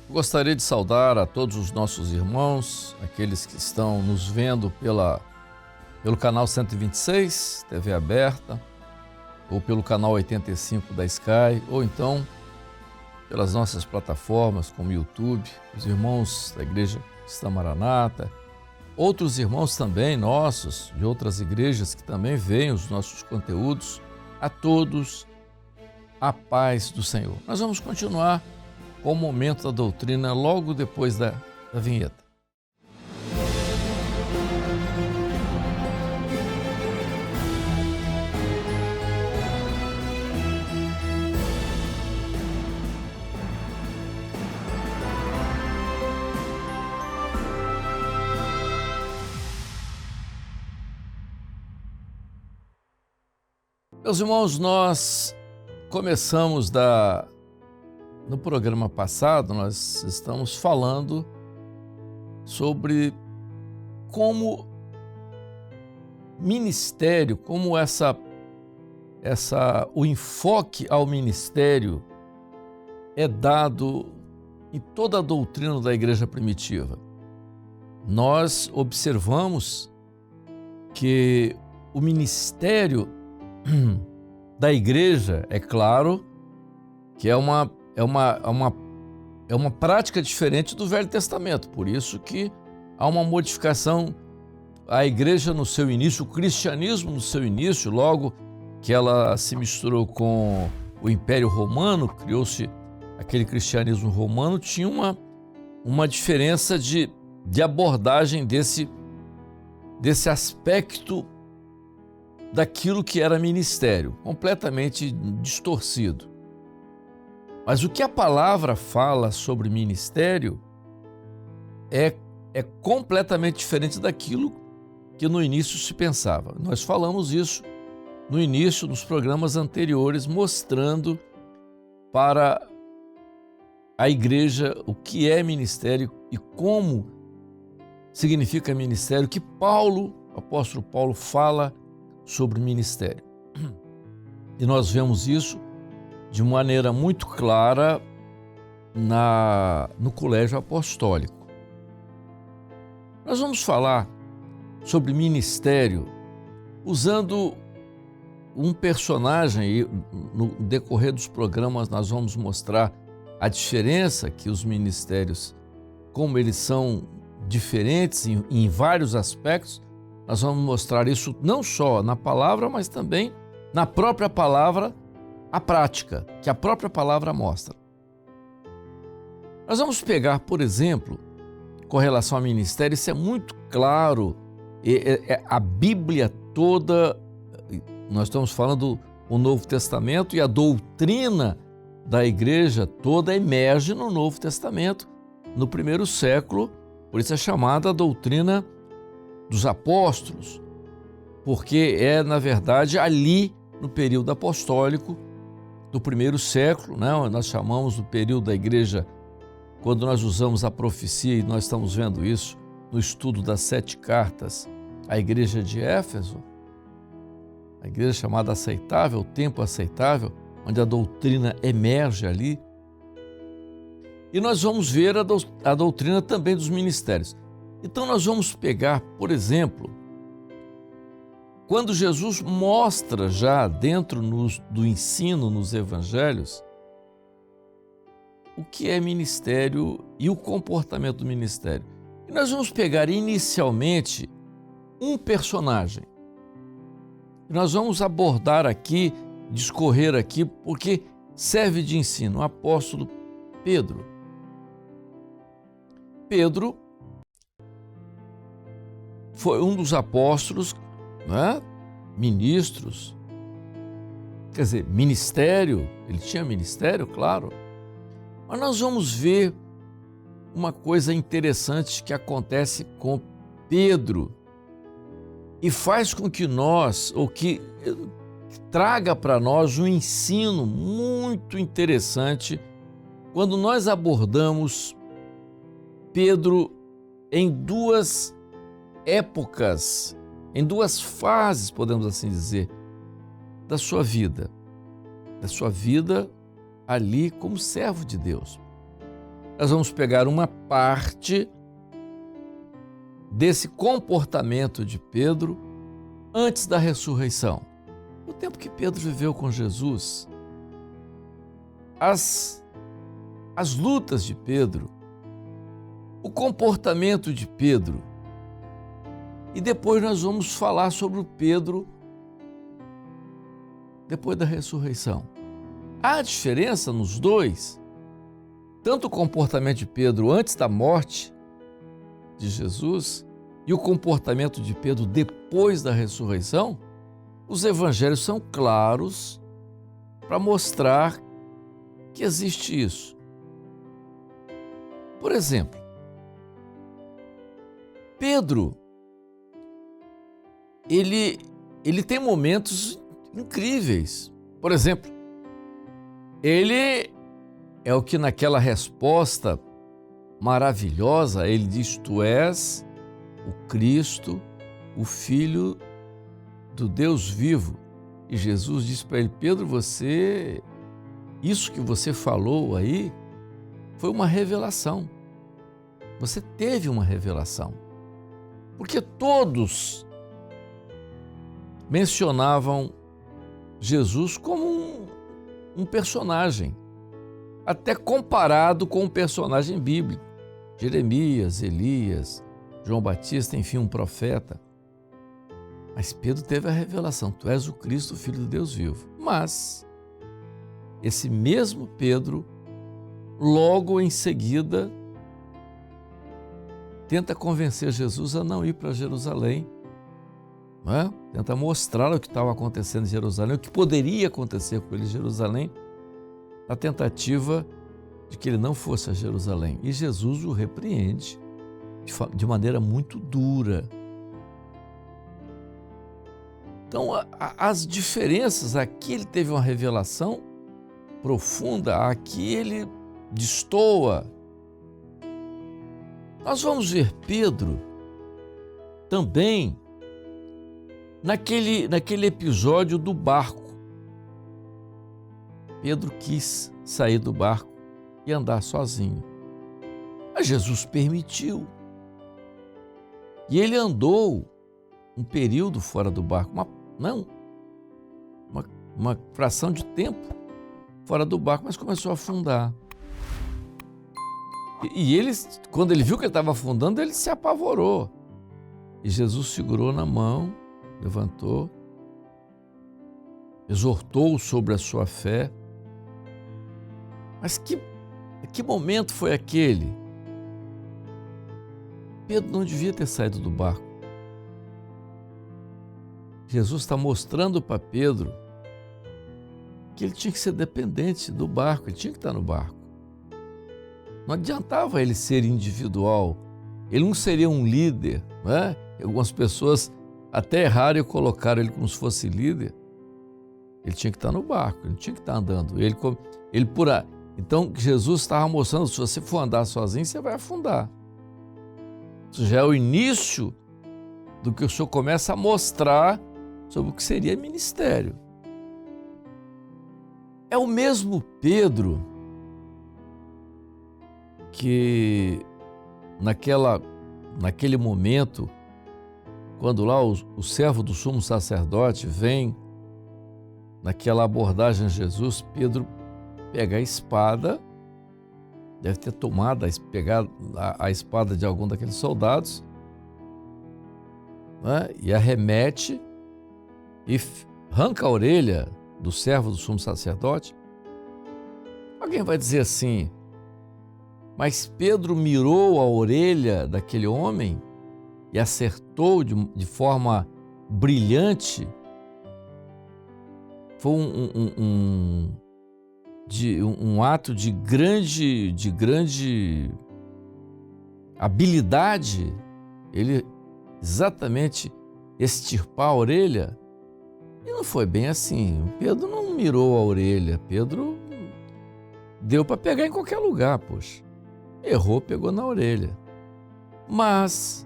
Gostaria de saudar a todos os nossos irmãos, aqueles que estão nos vendo pelo canal 126, TV aberta, ou pelo canal 85 da Sky, ou então pelas nossas plataformas como YouTube, os irmãos da Igreja Cristã Maranata, outros irmãos também nossos, de outras igrejas que também veem os nossos conteúdos. A todos, a paz do Senhor. Nós vamos continuar com o momento da doutrina logo depois da vinheta. Meus irmãos, nós começamos no programa passado, nós estamos falando sobre como ministério, como o enfoque ao ministério é dado em toda a doutrina da igreja primitiva. Nós observamos que o ministério da igreja, é claro, que é uma prática diferente do Velho Testamento. Por isso que há uma modificação. A igreja no seu início, o cristianismo no seu início, logo que ela se misturou com o Império Romano, criou-se aquele cristianismo romano, tinha uma diferença de abordagem desse aspecto daquilo que era ministério, completamente distorcido. Mas o que a palavra fala sobre ministério é completamente diferente daquilo que no início se pensava. Nós falamos isso no início dos programas anteriores, mostrando para a igreja o que é ministério e como significa ministério, que o apóstolo Paulo fala sobre ministério. E nós vemos isso de maneira muito clara no colégio apostólico. Nós vamos falar sobre ministério usando um personagem, e no decorrer dos programas nós vamos mostrar a diferença que os ministérios, como eles são diferentes em vários aspectos. Nós vamos mostrar isso não só na palavra, mas também na própria palavra, a prática, que a própria palavra mostra. Nós vamos pegar, por exemplo, com relação ao ministério, isso é muito claro, a Bíblia toda, nós estamos falando do Novo Testamento, e a doutrina da igreja toda emerge no Novo Testamento, no primeiro século, por isso é chamada a doutrina dos apóstolos, porque é, na verdade, ali no período apostólico do primeiro século, né? Nós chamamos do período da igreja, quando nós usamos a profecia, e nós estamos vendo isso no estudo das 7 cartas à igreja de Éfeso, a igreja chamada aceitável, o tempo aceitável, onde a doutrina emerge ali. E nós vamos ver a doutrina também dos ministérios. Então nós vamos pegar, por exemplo, quando Jesus mostra já dentro do ensino nos evangelhos o que é ministério e o comportamento do ministério. E nós vamos pegar inicialmente um personagem. E nós vamos abordar aqui, discorrer aqui, porque serve de ensino, o apóstolo Pedro. Pedro foi um dos apóstolos, né? Ministros, quer dizer, ministério, ele tinha ministério, claro. Mas nós vamos ver uma coisa interessante que acontece com Pedro e faz com que nós, ou que traga para nós um ensino muito interessante quando nós abordamos Pedro em 2 épocas, em 2 fases, podemos assim dizer, da sua vida ali como servo de Deus. nós vamos pegar uma parte desse comportamento de Pedro antes da ressurreição. O tempo que Pedro viveu com Jesus, as lutas de Pedro, o comportamento de Pedro. E depois nós vamos falar sobre o Pedro depois da ressurreição. Há diferença nos dois, tanto o comportamento de Pedro antes da morte de Jesus e o comportamento de Pedro depois da ressurreição. Os evangelhos são claros para mostrar que existe isso. Por exemplo, Pedro, ele tem momentos incríveis. Por exemplo, ele é o que naquela resposta maravilhosa, ele diz: tu és o Cristo, o Filho do Deus vivo. E Jesus diz para ele: Pedro, isso que você falou aí foi uma revelação. Você teve uma revelação. Porque todos mencionavam Jesus como um personagem, até comparado com um personagem bíblico. Jeremias, Elias, João Batista, enfim, um profeta. Mas Pedro teve a revelação: tu és o Cristo, o Filho do Deus vivo. Mas esse mesmo Pedro, logo em seguida, tenta convencer Jesus a não ir para Jerusalém, não é? Tenta mostrar o que estava acontecendo em Jerusalém, o que poderia acontecer com ele em Jerusalém, na tentativa de que ele não fosse a Jerusalém. E Jesus o repreende de maneira muito dura. Então, as diferenças, aqui ele teve uma revelação profunda, aqui ele destoa. Nós vamos ver Pedro também naquele episódio do barco. Pedro quis sair do barco e andar sozinho. Mas Jesus permitiu. E ele andou um período fora do barco, uma fração de tempo fora do barco, mas começou a afundar. E ele, quando ele viu que ele estava afundando, ele se apavorou. E Jesus segurou na mão, levantou, exortou sobre a sua fé. Mas que momento foi aquele? Pedro não devia ter saído do barco. Jesus está mostrando para Pedro que ele tinha que ser dependente do barco, ele tinha que estar no barco. Não adiantava ele ser individual, ele não seria um líder, né? Algumas pessoas até erraram e colocaram ele como se fosse líder. Ele tinha que estar no barco, ele tinha que estar andando. Então Jesus estava mostrando: se você for andar sozinho, você vai afundar. Isso já é o início do que o Senhor começa a mostrar sobre o que seria ministério. É o mesmo Pedro que naquele momento, quando lá o servo do sumo sacerdote vem naquela abordagem a Jesus, Pedro pega a espada, deve ter pegado a espada de algum daqueles soldados, né, e arremete e arranca a orelha do servo do sumo sacerdote. Alguém vai dizer assim: mas Pedro mirou a orelha daquele homem e acertou de forma brilhante. Foi um ato de grande habilidade, ele exatamente extirpar a orelha. E não foi bem assim. Pedro não mirou a orelha, Pedro deu para pegar em qualquer lugar, poxa. Errou, pegou na orelha. Mas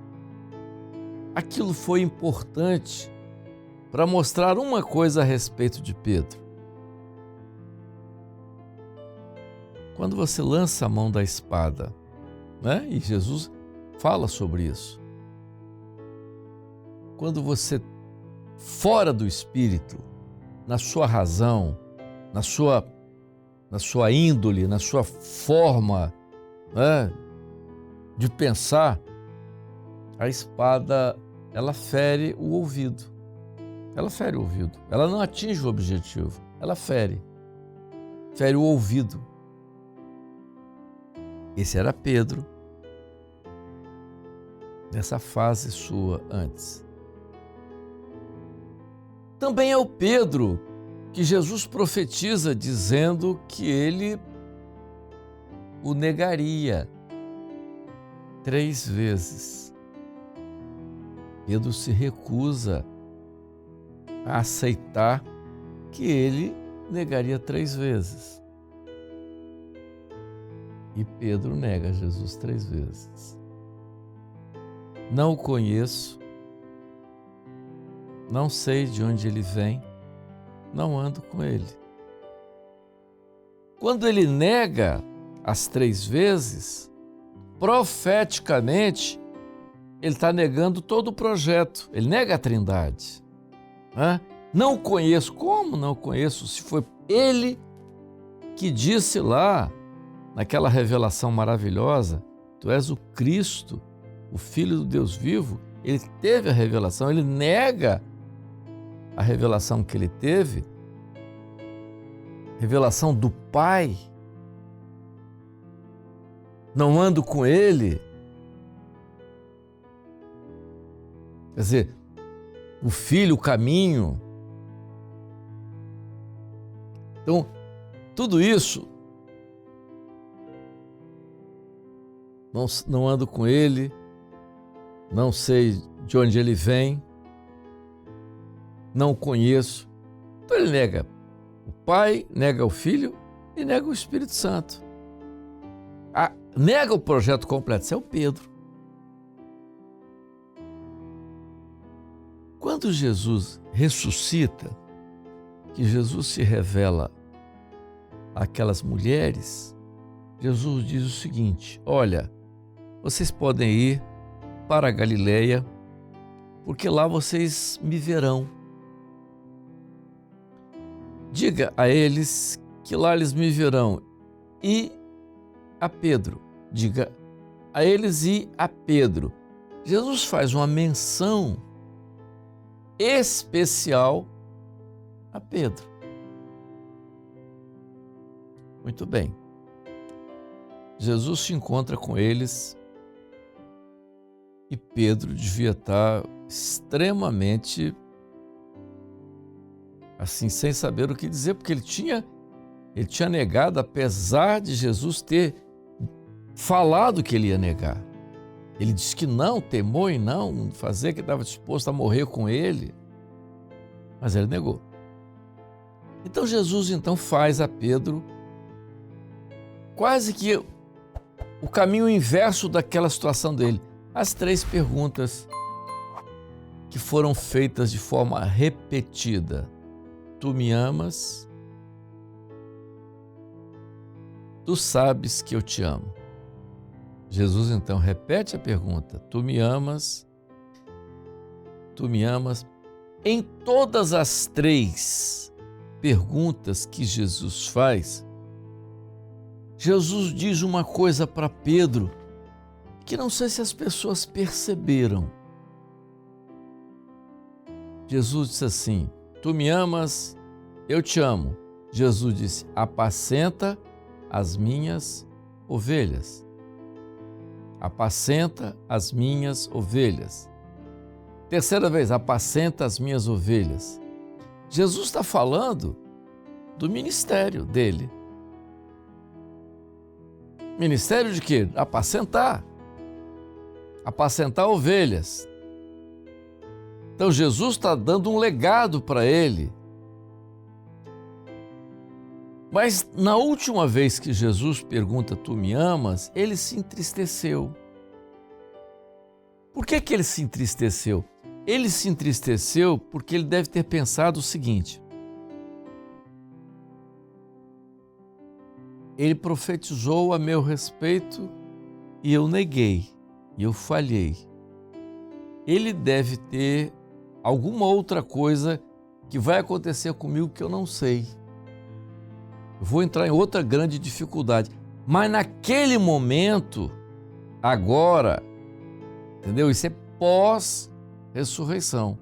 aquilo foi importante para mostrar uma coisa a respeito de Pedro. quando você lança a mão da espada, né? E Jesus fala sobre isso. Quando você, fora do espírito, na sua razão, na sua índole, na sua forma, né, de pensar, a espada, ela fere o ouvido. Ela fere o ouvido. Ela não atinge o objetivo. Ela fere. Fere o ouvido. Esse era Pedro, nessa fase sua antes. Também é o Pedro que Jesus profetiza dizendo que ele o negaria 3 vezes. Pedro se recusa a aceitar que ele negaria 3 vezes. E Pedro nega Jesus 3 vezes. Não o conheço, não sei de onde ele vem, não ando com ele. Quando ele nega as 3 vezes, profeticamente, ele está negando todo o projeto, ele nega a Trindade. Não conheço. Como não conheço? Se foi ele que disse lá, naquela revelação maravilhosa, tu és o Cristo, o Filho do Deus vivo. Ele teve a revelação, ele nega a revelação que ele teve, revelação do Pai. Não ando com ele. Quer dizer, o Filho, o caminho. Então, tudo isso, não ando com ele, não sei de onde ele vem, não o conheço. Então ele nega o Pai, nega o Filho e nega o Espírito Santo. Nega o projeto completo. Esse é o Pedro. Quando Jesus ressuscita, que Jesus se revela àquelas mulheres, Jesus diz o seguinte: olha, vocês podem ir para a Galileia, porque lá vocês me verão. Diga a eles que lá eles me verão. E a Pedro, diga a eles e a Pedro. Jesus faz uma menção especial a Pedro. Muito bem. Jesus se encontra com eles e Pedro devia estar extremamente assim, sem saber o que dizer, porque ele tinha negado, apesar de Jesus ter falado que ele ia negar. Ele disse que não, temou em não fazer, que estava disposto a morrer com ele, mas ele negou. Então Jesus faz a Pedro quase que o caminho inverso daquela situação dele. As 3 perguntas que foram feitas de forma repetida. Tu me amas? Tu sabes que eu te amo. Jesus então repete a pergunta: tu me amas? Tu me amas? Em todas as 3 perguntas que Jesus faz, Jesus diz uma coisa para Pedro que não sei se as pessoas perceberam. Jesus disse assim: tu me amas? Eu te amo. Jesus disse: apacenta as minhas ovelhas. Apacenta as minhas ovelhas. Terceira vez, apacenta as minhas ovelhas. Jesus está falando do ministério dele. Ministério de quê? Apacentar. Apacentar ovelhas. Então Jesus está dando um legado para ele. Mas na última vez que Jesus pergunta, tu me amas? Ele se entristeceu. Por que ele se entristeceu? Ele se entristeceu porque ele deve ter pensado o seguinte: ele profetizou a meu respeito e eu neguei, e eu falhei. Ele deve ter alguma outra coisa que vai acontecer comigo que eu não sei. Eu vou entrar em outra grande dificuldade. Mas naquele momento, agora, entendeu? Isso é pós-ressurreição.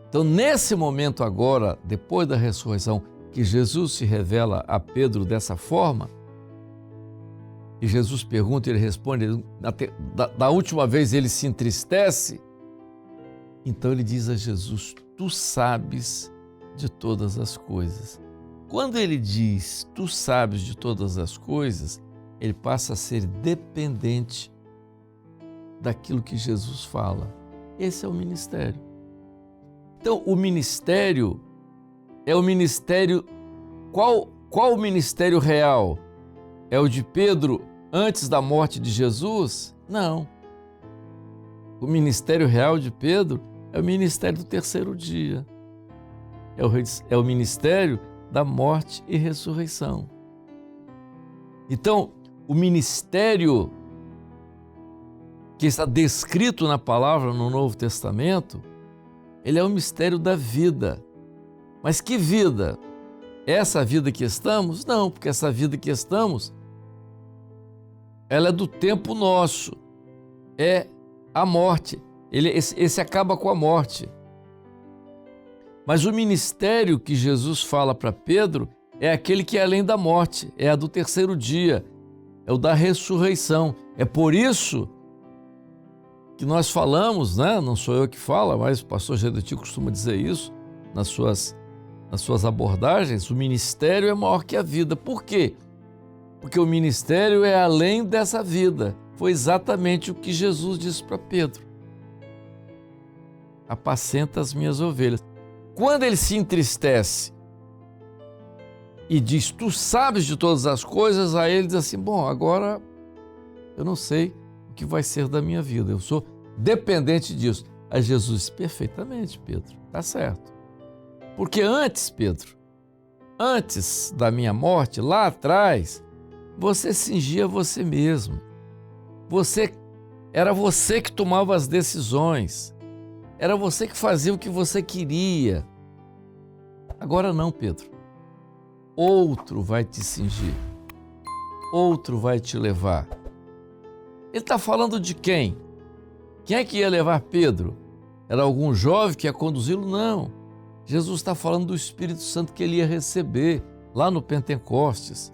Então, nesse momento agora, depois da ressurreição, que Jesus se revela a Pedro dessa forma, e Jesus pergunta e ele responde, da última vez ele se entristece, então ele diz a Jesus, tu sabes de todas as coisas. Quando ele diz, tu sabes de todas as coisas, ele passa a ser dependente daquilo que Jesus fala. Esse é o ministério. Então, o ministério é o ministério... Qual o ministério real? É o de Pedro antes da morte de Jesus? Não. O ministério real de Pedro é o ministério do terceiro dia. É o ministério da morte e ressurreição. Então, o ministério que está descrito na palavra no Novo Testamento, ele é o mistério da vida. Mas que vida? Essa vida que estamos? Não, porque essa vida que estamos, ela é do tempo nosso. É a morte. Esse acaba com a morte. Mas o ministério que Jesus fala para Pedro é aquele que é além da morte, é a do terceiro dia, é o da ressurreição. É por isso que nós falamos, né? Não sou eu que falo, mas o pastor Gedeti costuma dizer isso nas suas abordagens, o ministério é maior que a vida. Por quê? Porque o ministério é além dessa vida. Foi exatamente o que Jesus disse para Pedro. Apacenta as minhas ovelhas. Quando ele se entristece e diz, tu sabes de todas as coisas, aí ele diz assim, bom, agora eu não sei o que vai ser da minha vida, eu sou dependente disso. Aí Jesus disse, perfeitamente, Pedro, tá certo. Porque antes, Pedro, antes da minha morte, lá atrás, você cingia você mesmo. Era você que tomava as decisões. Era você que fazia o que você queria. Agora não, Pedro. Outro vai te cingir. Outro vai te levar. Ele está falando de quem? Quem é que ia levar Pedro? Era algum jovem que ia conduzi-lo? Não. Jesus está falando do Espírito Santo que ele ia receber lá no Pentecostes.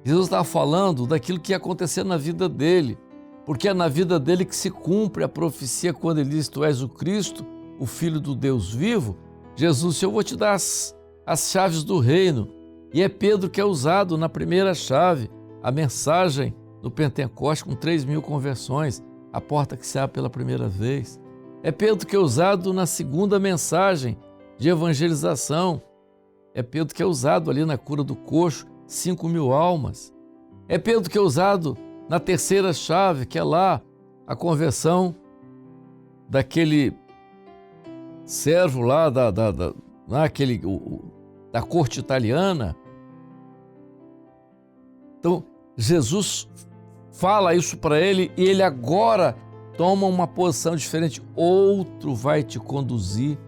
Jesus está falando daquilo que ia acontecer na vida dele, porque é na vida dele que se cumpre a profecia quando ele diz, tu és o Cristo, o Filho do Deus vivo. Jesus disse, eu vou te dar as chaves do reino. E é Pedro que é usado na primeira chave, a mensagem do Pentecostes com 3.000 conversões, a porta que se abre pela primeira vez. É Pedro que é usado na segunda mensagem de evangelização. É Pedro que é usado ali na cura do coxo, 5.000 almas. É Pedro que é usado na terceira chave, que é lá a conversão daquele servo lá da corte italiana. Então, Jesus fala isso para ele e ele agora toma uma posição diferente. Outro vai te conduzir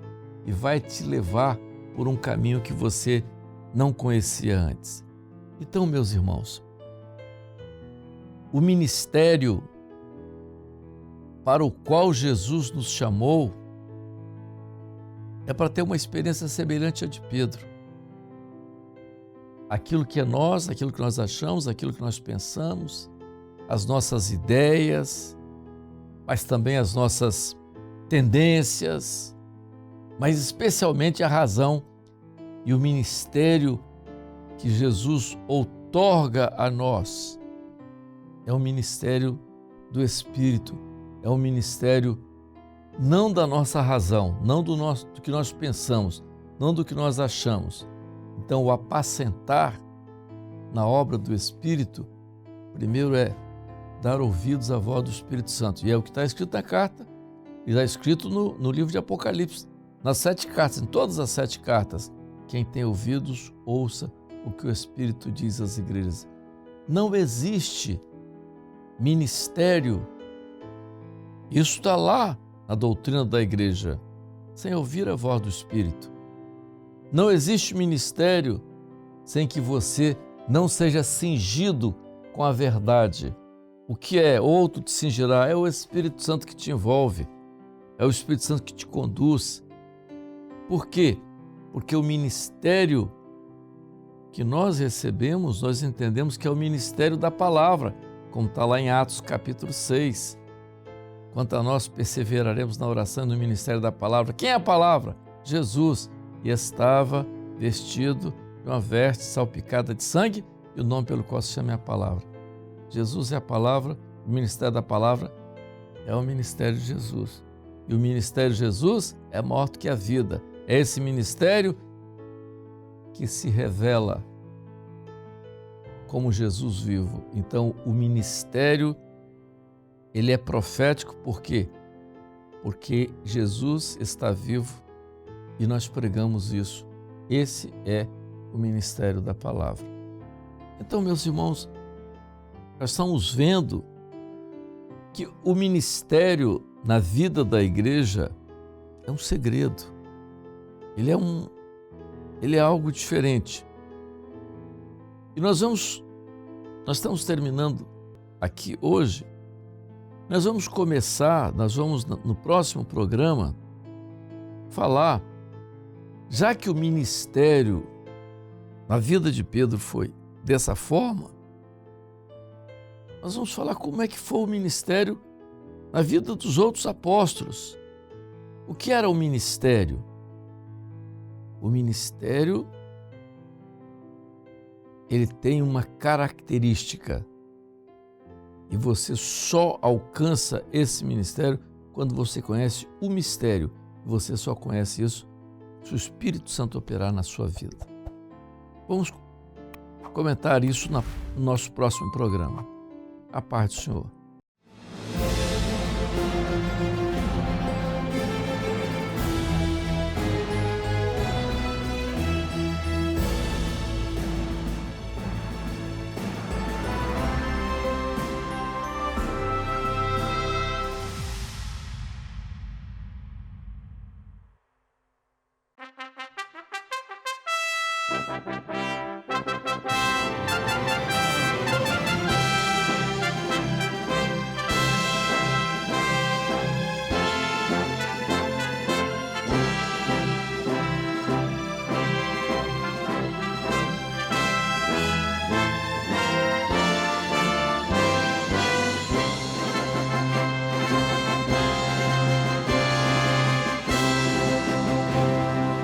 e vai te levar por um caminho que você não conhecia antes. Então, meus irmãos, o ministério para o qual Jesus nos chamou é para ter uma experiência semelhante à de Pedro. Aquilo que é nós, aquilo que nós achamos, aquilo que nós pensamos, as nossas ideias, mas também as nossas tendências, mas especialmente a razão e o ministério que Jesus outorga a nós. É um ministério do Espírito, é um ministério não da nossa razão, não do que nós pensamos, não do que nós achamos. Então, o apacentar na obra do Espírito, primeiro é dar ouvidos à voz do Espírito Santo. E é o que está escrito na carta, e está escrito no livro de Apocalipse, nas 7 cartas, em todas as 7 cartas. Quem tem ouvidos, ouça o que o Espírito diz às igrejas. Não existe ministério, isso está lá na doutrina da igreja, sem ouvir a voz do Espírito. Não existe ministério sem que você não seja cingido com a verdade. O que é? Outro te cingirá. É o Espírito Santo que te envolve. É o Espírito Santo que te conduz. Por quê? Porque o ministério que nós recebemos, nós entendemos que é o ministério da palavra, como está lá em Atos capítulo 6. Quanto a nós, perseveraremos na oração no ministério da palavra. Quem é a palavra? Jesus. E estava vestido de uma veste salpicada de sangue, e o nome pelo qual se chama é a palavra. Jesus é a palavra, o ministério da palavra é o ministério de Jesus. E o ministério de Jesus é maior do que a vida. É esse ministério que se revela como Jesus vivo. Então, o ministério, ele é profético por quê? Porque Jesus está vivo e nós pregamos isso. Esse é o ministério da palavra. Então, meus irmãos, nós estamos vendo que o ministério na vida da igreja é um segredo. Ele é algo diferente. E nós estamos terminando aqui hoje. Nós vamos no próximo programa falar, já que o ministério na vida de Pedro foi dessa forma, nós vamos falar como é que foi o ministério na vida dos outros apóstolos. O que era o ministério? O ministério, ele tem uma característica. E você só alcança esse ministério quando você conhece o mistério. Você só conhece isso se o Espírito Santo operar na sua vida. Vamos comentar isso no nosso próximo programa. A paz do Senhor.